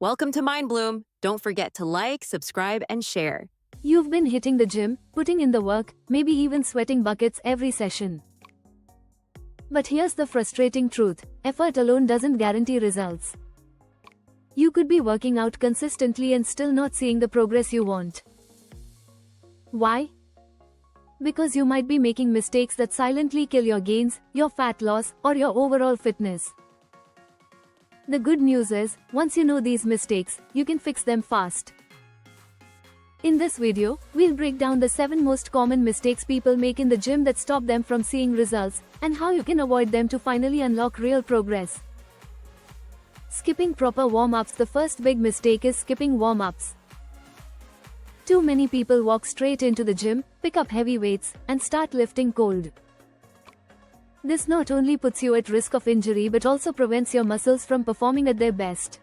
Welcome to Mind Bloom. Don't forget to like, subscribe, and share. You've been hitting the gym, putting in the work, maybe even sweating buckets every session. But here's the frustrating truth: effort alone doesn't guarantee results. You could be working out consistently and still not seeing the progress you want. Why? Because you might be making mistakes that silently kill your gains, your fat loss, or your overall fitness. The good news is, once you know these mistakes, you can fix them fast. In this video, we'll break down the 7 most common mistakes people make in the gym that stop them from seeing results, and how you can avoid them to finally unlock real progress. Skipping proper warm-ups. The first big mistake is skipping warm-ups. Too many people walk straight into the gym, pick up heavy weights, and start lifting cold. This not only puts you at risk of injury but also prevents your muscles from performing at their best.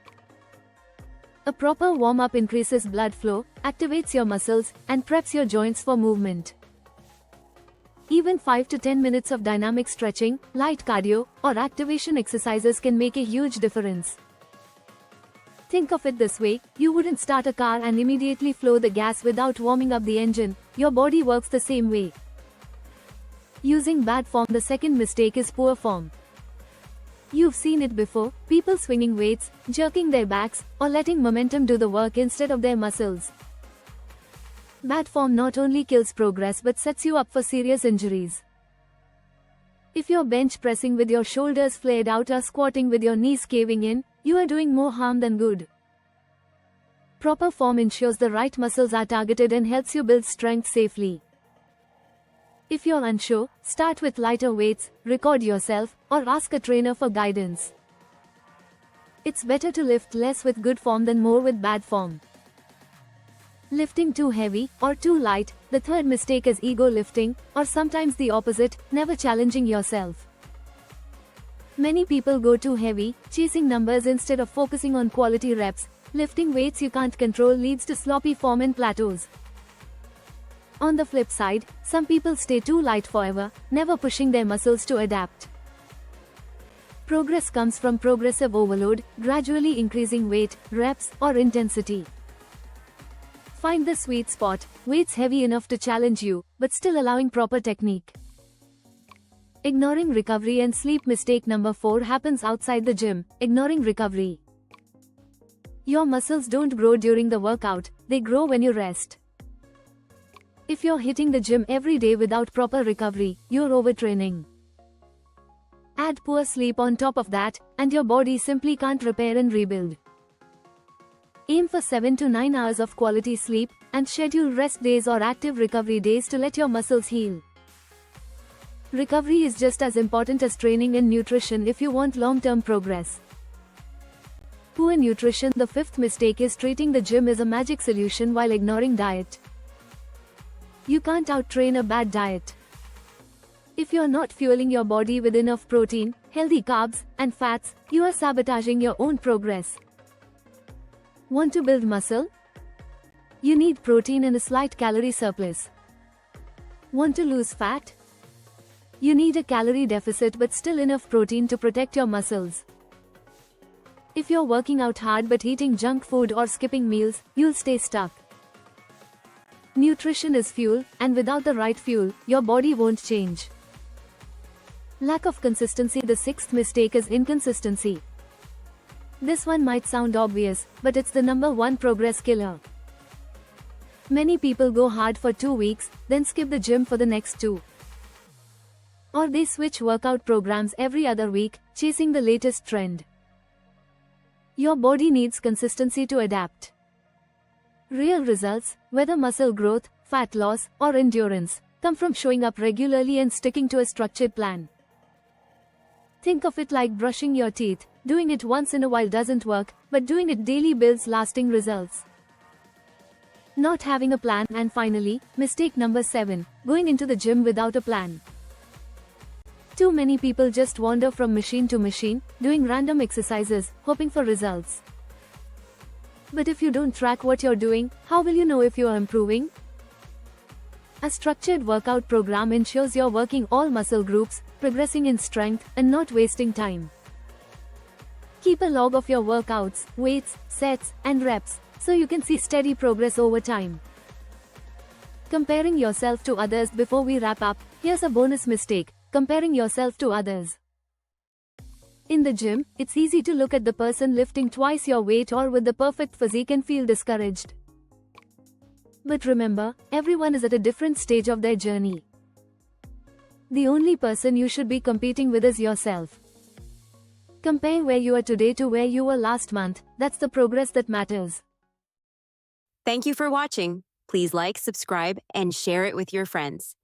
A proper warm-up increases blood flow, activates your muscles, and preps your joints for movement. Even 5 to 10 minutes of dynamic stretching, light cardio, or activation exercises can make a huge difference. Think of it this way: you wouldn't start a car and immediately flow the gas without warming up the engine. Your body works the same way. Using bad form. The second mistake is poor form. You've seen it before: people swinging weights, jerking their backs, or letting momentum do the work instead of their muscles. Bad form not only kills progress but sets you up for serious injuries. If you're bench pressing with your shoulders flared out or squatting with your knees caving in, you are doing more harm than good. Proper form ensures the right muscles are targeted and helps you build strength safely. If you're unsure, start with lighter weights, record yourself, or ask a trainer for guidance. It's better to lift less with good form than more with bad form. Lifting too heavy, or too light. The third mistake is ego lifting, or sometimes the opposite, never challenging yourself. Many people go too heavy, chasing numbers instead of focusing on quality reps. Lifting weights you can't control leads to sloppy form and plateaus. On the flip side, some people stay too light forever, never pushing their muscles to adapt. Progress comes from progressive overload, gradually increasing weight, reps, or intensity. Find the sweet spot: weights heavy enough to challenge you, but still allowing proper technique. Ignoring recovery and sleep. Mistake number 4 happens outside the gym: ignoring recovery. Your muscles don't grow during the workout, they grow when you rest. If you're hitting the gym every day without proper recovery, you're overtraining. Add poor sleep on top of that, and your body simply can't repair and rebuild. Aim for 7 to 9 hours of quality sleep, and schedule rest days or active recovery days to let your muscles heal. Recovery is just as important as training and nutrition if you want long-term progress. Poor nutrition. The fifth mistake is treating the gym as a magic solution while ignoring diet. You can't outtrain a bad diet. If you're not fueling your body with enough protein, healthy carbs, and fats, you are sabotaging your own progress. Want to build muscle? You need protein and a slight calorie surplus. Want to lose fat? You need a calorie deficit but still enough protein to protect your muscles. If you're working out hard but eating junk food or skipping meals, you'll stay stuck. Nutrition is fuel, and without the right fuel, your body won't change. Lack of consistency. The sixth mistake is inconsistency. This one might sound obvious, but it's the number 1 progress killer. Many people go hard for 2 weeks, then skip the gym for the next 2. Or they switch workout programs every other week, chasing the latest trend. Your body needs consistency to adapt. Real results, whether muscle growth, fat loss, or endurance, come from showing up regularly and sticking to a structured plan. Think of it like brushing your teeth. Doing it once in a while doesn't work, but doing it daily builds lasting results. Not having a plan. And finally, mistake number 7, going into the gym without a plan. Too many people just wander from machine to machine, doing random exercises, hoping for results. But if you don't track what you're doing, how will you know if you are improving? A structured workout program ensures you're working all muscle groups, progressing in strength, and not wasting time. Keep a log of your workouts, weights, sets, and reps, so you can see steady progress over time. Comparing yourself to others. Before we wrap up, here's a bonus mistake: comparing yourself to others. In the gym, it's easy to look at the person lifting twice your weight or with the perfect physique and feel discouraged. But remember, everyone is at a different stage of their journey. The only person you should be competing with is yourself. Compare where you are today to where you were last month. That's the progress that matters. Thank you for watching. Please like, subscribe, and share it with your friends.